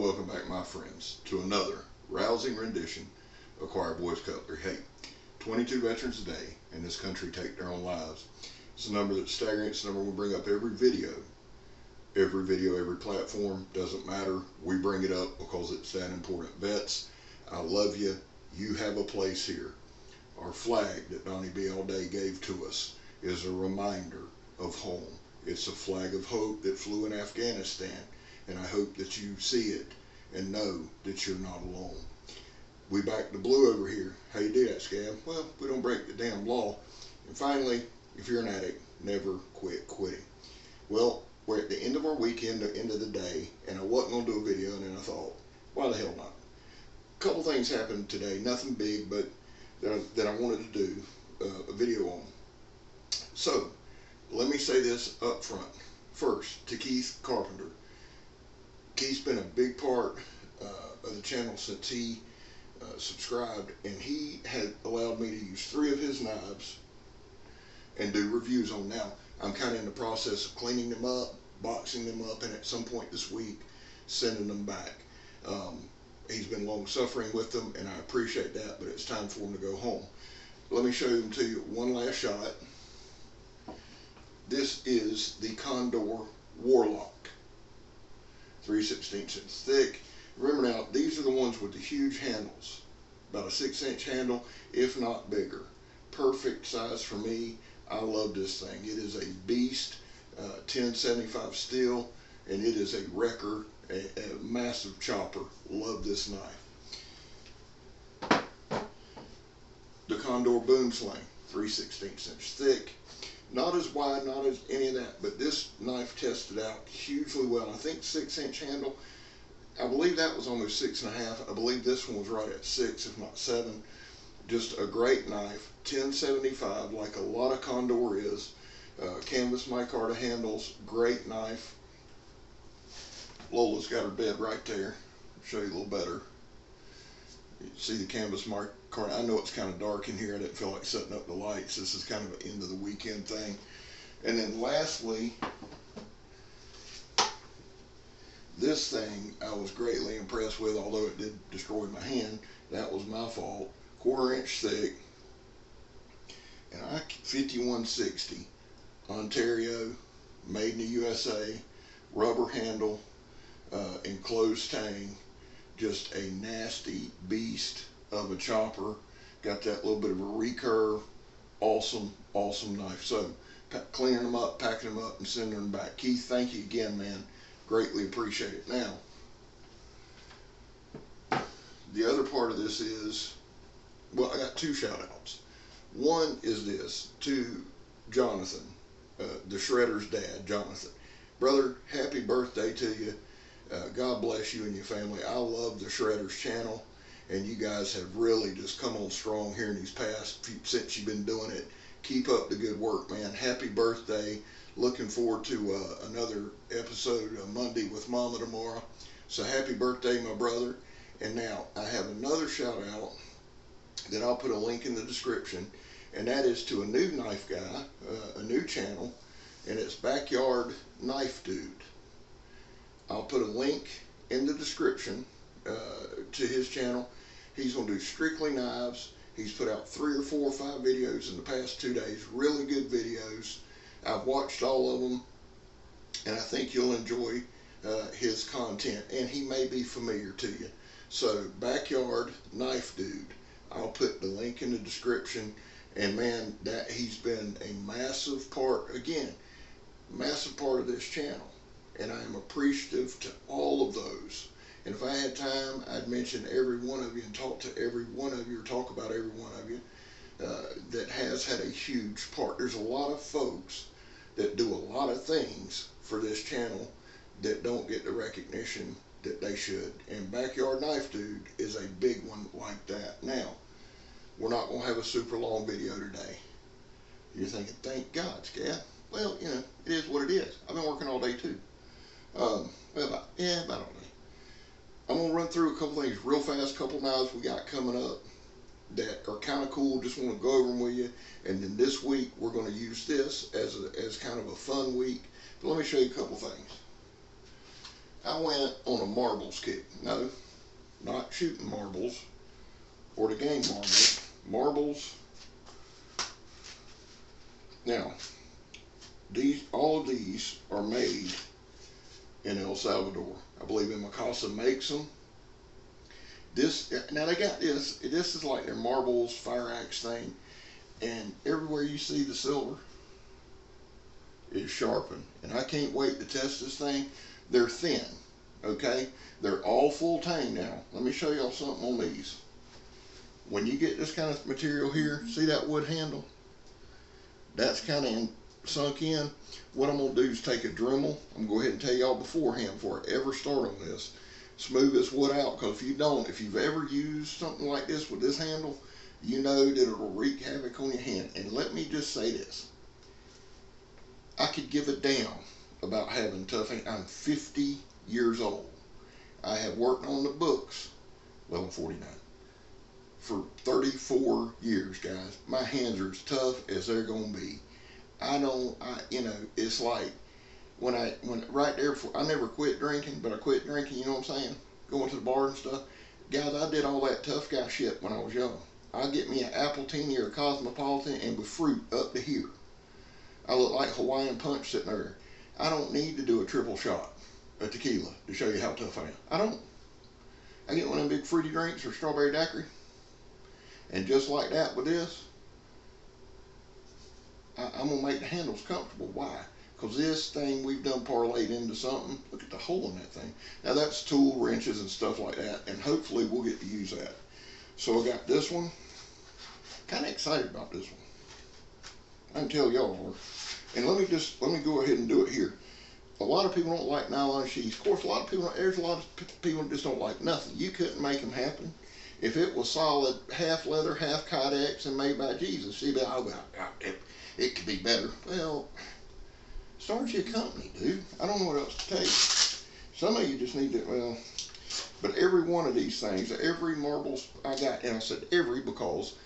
welcome back, my friends, to another rousing rendition of Choir Boys Cutlery. Hey, 22 veterans a day in this country take their own lives. It's a number that's staggering. It's a number we bring up every video, every platform. Doesn't matter. We bring it up because it's that important. Vets, I love you. You have a place here. Our flag that Donnie B. All Day gave to us is a reminder of home. It's a flag of hope that flew in Afghanistan. And I hope that you see it and know that you're not alone. We back the blue over here. How you do that, Scab? Well, we don't break the damn law. And finally, if you're an addict, never quit quitting. Well, we're at the end of our weekend, the end of the day, and I wasn't going to do a video, and then I thought, why the hell not? A couple things happened today, nothing big, but that I wanted to do a video on. So, let me say this up front. First, to Keith Carpenter. Keith's been a big part of the channel since he subscribed, and he had allowed me to use 3 of his knives and do reviews on. Now, I'm kind of in the process of cleaning them up, boxing them up, and at some point this week, sending them back. He's been long suffering with them, and I appreciate that, but it's time for him to go home. Let me show them to you one last shot. This is the Condor Warlock. 3/16 inch thick. Remember now, these are the ones with the huge handles. About a 6-inch handle, if not bigger. Perfect size for me. I love this thing. It is a beast, 1075 steel, and it is a wrecker, a massive chopper. Love this knife. The Condor Boom Sling, 3/16 inch thick. Not as wide, not as any of that, but this knife tested out hugely well. I think 6-inch handle. I believe that was almost 6.5. I believe this one was right at 6, if not 7. Just a great knife. 1075, like a lot of Condor is. Canvas micarta handles. Great knife. Lola's got her bed right there. I'll show you a little better. You see the canvas micarta. I know it's kind of dark in here. I didn't feel like setting up the lights. This is kind of an end of the weekend thing. And then lastly, this thing I was greatly impressed with, although it did destroy my hand. That was my fault. 1/4 inch thick. And 5160. Ontario, made in the USA. Rubber handle, enclosed tang. Just a nasty beast of a chopper. Got that little bit of a recurve. Awesome, awesome knife. So, cleaning them up, packing them up, and sending them back. Keith, thank you again, man. Greatly appreciate it. Now, the other part of this is, well, I got 2 shout outs. One is this, to Jonathan, the Shredder's dad, Jonathan. Brother, happy birthday to you. God bless you and your family. I love the Shredders channel, and you guys have really just come on strong here in these past since you've been doing it. Keep up the good work, man. Happy birthday. Looking forward to another episode Monday with Mama tomorrow. So happy birthday, my brother. And now I have another shout out that I'll put a link in the description, and that is to a new knife guy, a new channel, and it's Backyard Knife Dude. I'll put a link in the description to his channel. He's going to do strictly knives. He's put out 3 or 4 or 5 videos in the past 2 days. Really good videos. I've watched all of them, and I think you'll enjoy his content, and he may be familiar to you. So, Backyard Knife Dude. I'll put the link in the description, and man, that he's been a massive part, again, massive part of this channel. And I am appreciative to all of those. And if I had time, I'd mention every one of you and talk to every one of you, or talk about every one of you that has had a huge part. There's a lot of folks that do a lot of things for this channel that don't get the recognition that they should. And Backyard Knife Dude is a big one like that. Now, we're not going to have a super long video today. You're thinking, thank God, Scab. Well, you know, it is what it is. I've been working all day too. Well, about all day. I'm going to run through a couple things real fast, couple knives we got coming up that are kind of cool. Just want to go over them with you. And then this week, we're going to use this as kind of a fun week. But let me show you a couple things. I went on a marbles kick. No, not shooting marbles or the game marbles. Marbles. Now, all of these are made in El Salvador. I believe Imacasa makes them. Now they got this. This is like their marbles fire axe thing, and everywhere you see the silver is sharpened. And I can't wait to test this thing. They're thin, okay? They're all full tang now. Let me show y'all something on these. When you get this kind of material here, see that wood handle? That's kind of sunk in. What I'm going to do is take a Dremel. I'm going to go ahead and tell y'all beforehand before I ever start on this. Smooth this wood out, because if you've ever used something like this with this handle, you know that it'll wreak havoc on your hand. And let me just say this. I could give a damn about having tough hands. I'm 50 years old. I have worked on the books, well, I'm 49, for 34 years, guys. My hands are as tough as they're going to be. It's like, right there, I never quit drinking, but I quit drinking, you know what I'm saying? Going to the bar and stuff. Guys, I did all that tough guy shit when I was young. I'd get me an Appletini or a Cosmopolitan and with fruit up to here. I look like Hawaiian Punch sitting there. I don't need to do a triple shot of tequila to show you how tough I am. I don't. I get one of them big fruity drinks or strawberry daiquiri. And just like that with this, I'm going to make the handles comfortable. Why? Because this thing we've done parlayed into something. Look at the hole in that thing. Now that's tool wrenches and stuff like that, and hopefully we'll get to use that. So I got this one. Kind of excited about this one. I can tell y'all are. And let me go ahead and do it here. A lot of people don't like nylon sheaths. Of course, there's a lot of people that just don't like nothing. You couldn't make them happen. If it was solid, half leather, half Kydex, and made by Jesus, you'd be like, oh, well, it could be better. Well, start your company, dude. I don't know what else to tell you. Some of you just need to, well, but every one of these things, every marbles I got, and I said every because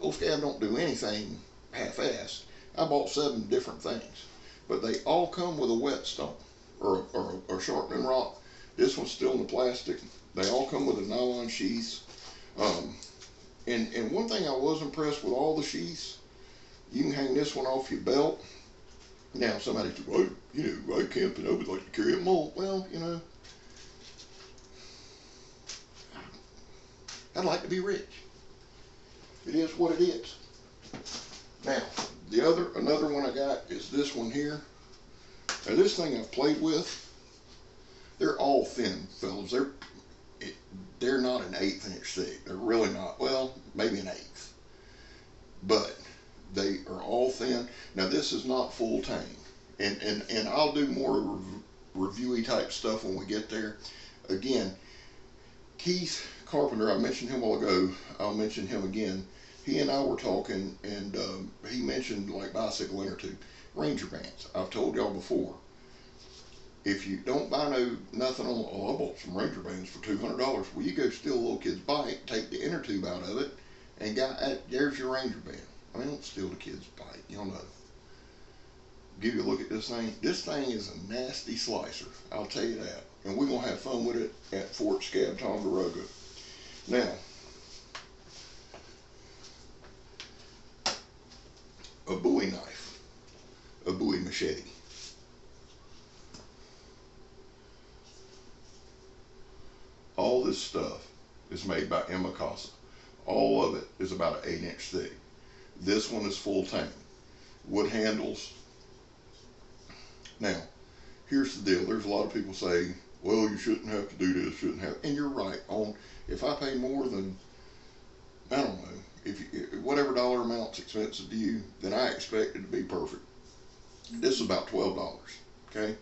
Old Scab don't do anything half-assed. I bought 7 different things, but they all come with a whetstone or sharpening rock. This one's still in the plastic. They all come with a nylon sheath. And one thing I was impressed with all the sheaths, you can hang this one off your belt. Now somebody said, well, I camping, I would like to carry a mole. Well, I'd like to be rich. It is what it is. Now, another one I got is this one here. Now this thing I've played with, they're all thin, fellas. They're not an 1/8 inch thick. They're really not. Well, maybe an 1/8. But they are all thin. Now this is not full tang. And I'll do more reviewy type stuff when we get there. Again, Keith Carpenter, I mentioned him a while ago. I'll mention him again. He and I were talking, and he mentioned like bicycle inner tube, Ranger bands. I've told y'all before. If you don't buy nothing on, I bought some Ranger bands for $200. Well, you go steal a little kid's bike, take the inner tube out of it, and there's your Ranger band. I mean, don't steal the kid's bike. Y'all know. Give you a look at this thing. This thing is a nasty slicer. I'll tell you that. And we're going to have fun with it at Fort Scab, Tongaroga. Now, a Bowie knife, a Bowie machete. All this stuff is made by Imacasa. All of it is about an 1/8 inch thick. This one is full tang. Wood handles. Now, here's the deal. There's a lot of people say, well, you shouldn't have to do this, shouldn't have. And you're right. If I pay more than, I don't know, whatever dollar amount's expensive to you, then I expect it to be perfect. This is about $12, okay?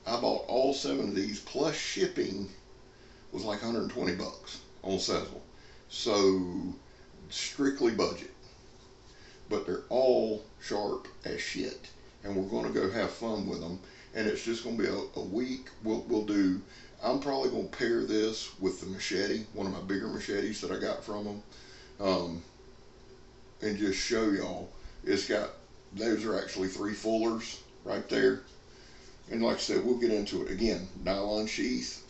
I bought all 7 of these, plus shipping was like 120 bucks on Sezzle. So, strictly budget. But they're all sharp as shit. And we're going to go have fun with them. And it's just going to be a week. We'll do, I'm probably going to pair this with the machete, one of my bigger machetes that I got from them. And just show y'all. Those are actually 3 fullers right there. And like I said, we'll get into it. Again, nylon sheath.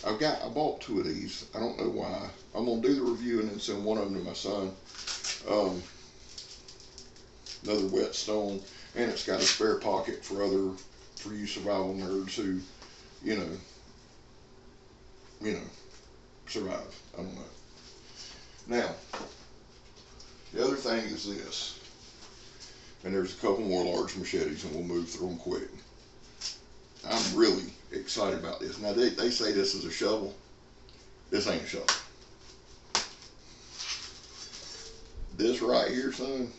I bought 2 of these. I don't know why. I'm going to do the review and then send one of them to my son. Another whetstone. And it's got a spare pocket for you survival nerds who, you know, survive. I don't know. Now, the other thing is this. And there's a couple more large machetes and we'll move through them quick. I'm really excited about this. Now, they say this is a shovel. This ain't a shovel. This right here, son,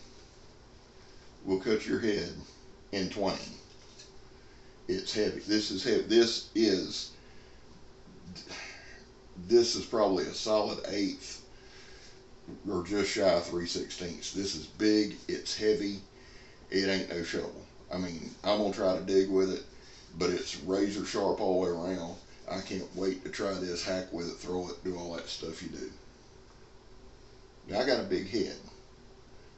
will cut your head in twain. It's heavy. This is heavy. This is probably a solid 1/8 or just shy of 3/16. This is big. It's heavy. It ain't no shovel. I mean, I'm going to try to dig with it, but it's razor sharp all the way around. I can't wait to try this, hack with it, throw it, do all that stuff you do. Now, I got a big head,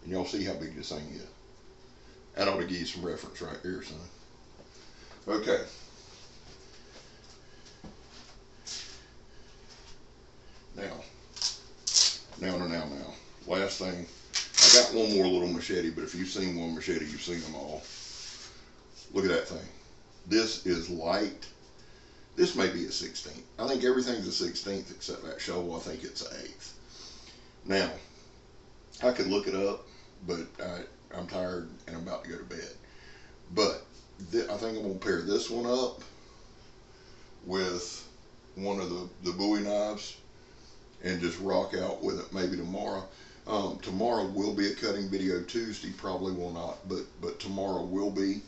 and y'all see how big this thing is. That ought to give you some reference right here, son. Okay. Now. Last thing. I got one more little machete, but if you've seen one machete, you've seen them all. Look at that thing. This is light. This may be a 16th. I think everything's a 16th except that shovel. I think it's an 1/8. Now, I could look it up, but I'm tired and I'm about to go to bed. But I think I'm going to pair this one up with one of the Bowie knives and just rock out with it maybe tomorrow. Tomorrow will be a cutting video. Tuesday probably will not, but tomorrow will be.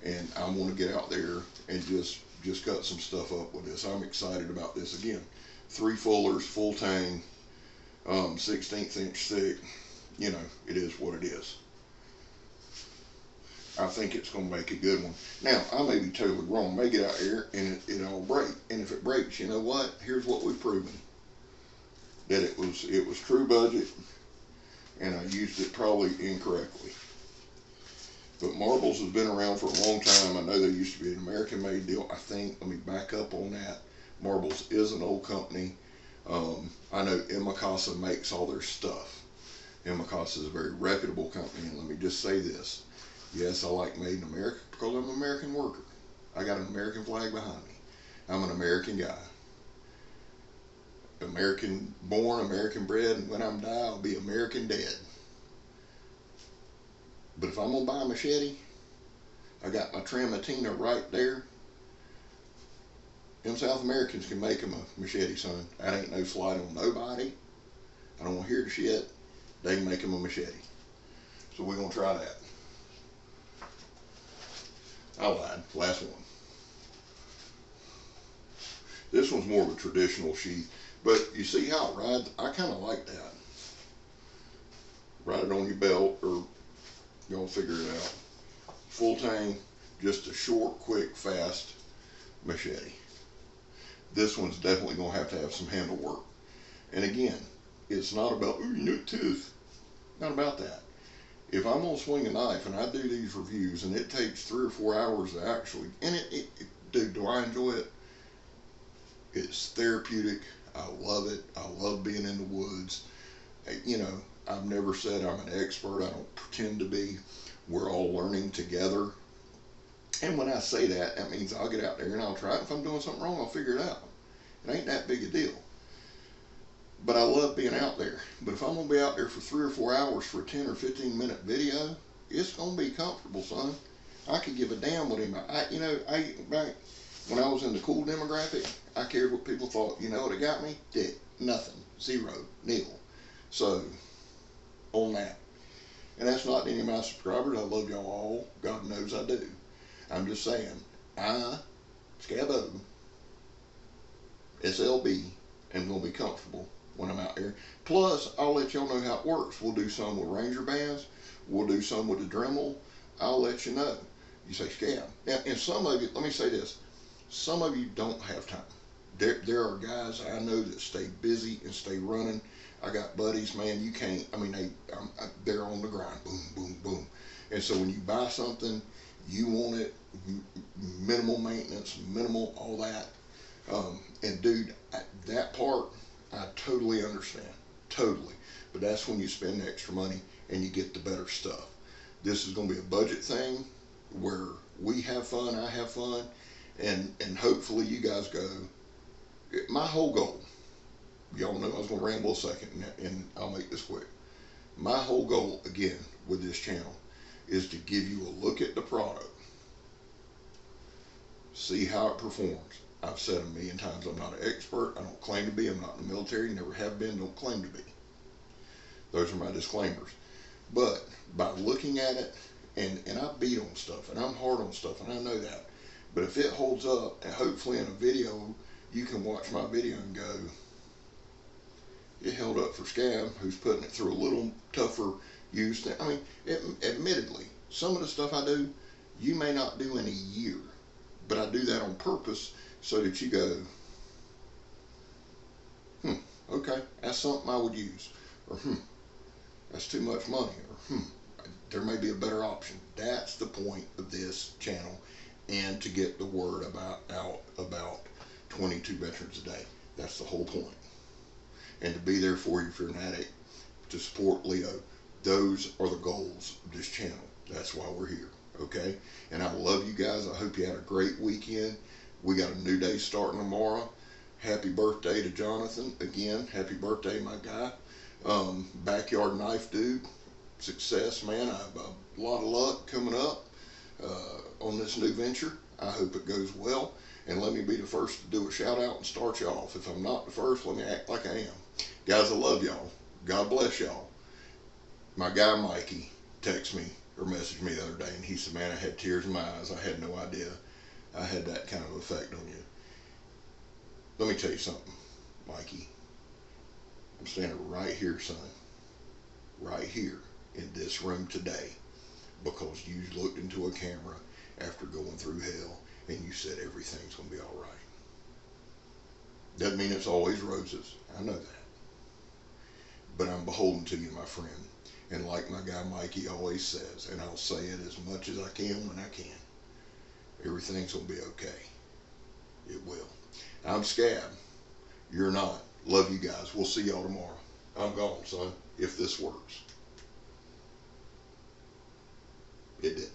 And I'm going to get out there and just cut some stuff up with this. I'm excited about this. Again, 3 fullers, full tang, 16th inch thick. You know, it is what it is. I think it's going to make a good one. Now, I may be totally wrong. May get out here and it'll break. And if it breaks, you know what? Here's what we've proven. That it was true budget, and I used it probably incorrectly. But Marbles has been around for a long time. I know there used to be an American-made deal. I think, let me back up on that. Marbles is an old company. I know Imacasa makes all their stuff. Imacasa is a very reputable company, and let me just say this. Yes, I like Made in America because I'm an American worker. I got an American flag behind me. I'm an American guy. American born, American bred, and when I'm die, I'll be American dead. But if I'm going to buy a machete, I got my Tramontina right there. Them South Americans can make them a machete, son. That ain't no slight on nobody. I don't want to hear the shit. They can make them a machete. So we're going to try that. I lied. Last one. This one's more of a traditional sheath. But you see how it rides? I kind of like that. Ride it on your belt, or you'll figure it out. Full tang, just a short, quick, fast machete. This one's definitely going to have some handle work. And again, it's not about, ooh, new tooth. Not about that. If I'm going to swing a knife, and I do these reviews, and it takes 3 or 4 hours to actually, and dude, do I enjoy it? It's therapeutic. I love it. I love being in the woods. You know, I've never said I'm an expert. I don't pretend to be. We're all learning together. And when I say that, that means I'll get out there and I'll try it. If I'm doing something wrong, I'll figure it out. It ain't that big a deal. But I love being out there. But if I'm going to be out there for 3 or 4 hours for a 10 or 15 minute video, it's going to be comfortable, son. I could give a damn what anybody, back when I was in the cool demographic, I cared what people thought. You know what it got me? Dick. Nothing. 0. Nil. So, on that. And that's not any of my subscribers. I love y'all all. God knows I do. I'm just saying, I, Scabo, SLB, am going to be comfortable when I'm out there. Plus, I'll let y'all know how it works. We'll do some with Ranger bands. We'll do some with the Dremel. I'll let you know. You say, Scab. Now, and some of you, let me say this. Some of you don't have time. There are guys I know that stay busy and stay running. I got buddies, man, you can't, I mean, they're on the grind, boom, boom, boom. And so when you buy something, You want it minimal maintenance, minimal all that. And dude, that part, I totally understand. Totally. But that's when you spend extra money and you get the better stuff. This is going to be a budget thing where we have fun, I have fun, and hopefully you guys go. My whole goal, y'all know I was going to ramble a second, and I'll make this quick. My whole goal, again, with this channel, is to give you a look at the product, see how it performs. I've said a million times, I'm not an expert. I don't claim to be. I'm not in the military. Never have been. Don't claim to be. Those are my disclaimers. But by looking at it, and I beat on stuff, and I'm hard on stuff, and I know that. But if it holds up, and hopefully in a video, you can watch my video and go, it held up for Scab, who's putting it through a little tougher use thing. I mean, admittedly, some of the stuff I do, you may not do in a year, but I do that on purpose so that you go, okay, that's something I would use, or that's too much money, or there may be a better option. That's the point of this channel, and to get the word out about 22 veterans a day. That's the whole point. And to be there for you if you're an addict, to support Leo. Those are the goals of this channel. That's why we're here, okay? And I love you guys. I hope you had a great weekend. We got a new day starting tomorrow. Happy birthday to Jonathan. Again, happy birthday, my guy. Backyard knife dude. Success, man. I have a lot of luck coming up on this new venture. I hope it goes well. And let me be the first to do a shout out and start you off. If I'm not the first, let me act like I am. Guys, I love y'all. God bless y'all. My guy Mikey texted me or messaged me the other day, and he said, man, I had tears in my eyes. I had no idea I had that kind of effect on you. Let me tell you something, Mikey. I'm standing right here, son. Right here in this room today because you looked into a camera after going through hell and you said everything's going to be all right. Doesn't mean it's always roses. I know that. But I'm beholden to you, my friend. And like my guy Mikey always says, and I'll say it as much as I can when I can, everything's going to be okay. It will. I'm Scab. You're not. Love you guys. We'll see y'all tomorrow. I'm gone, son, if this works. It didn't.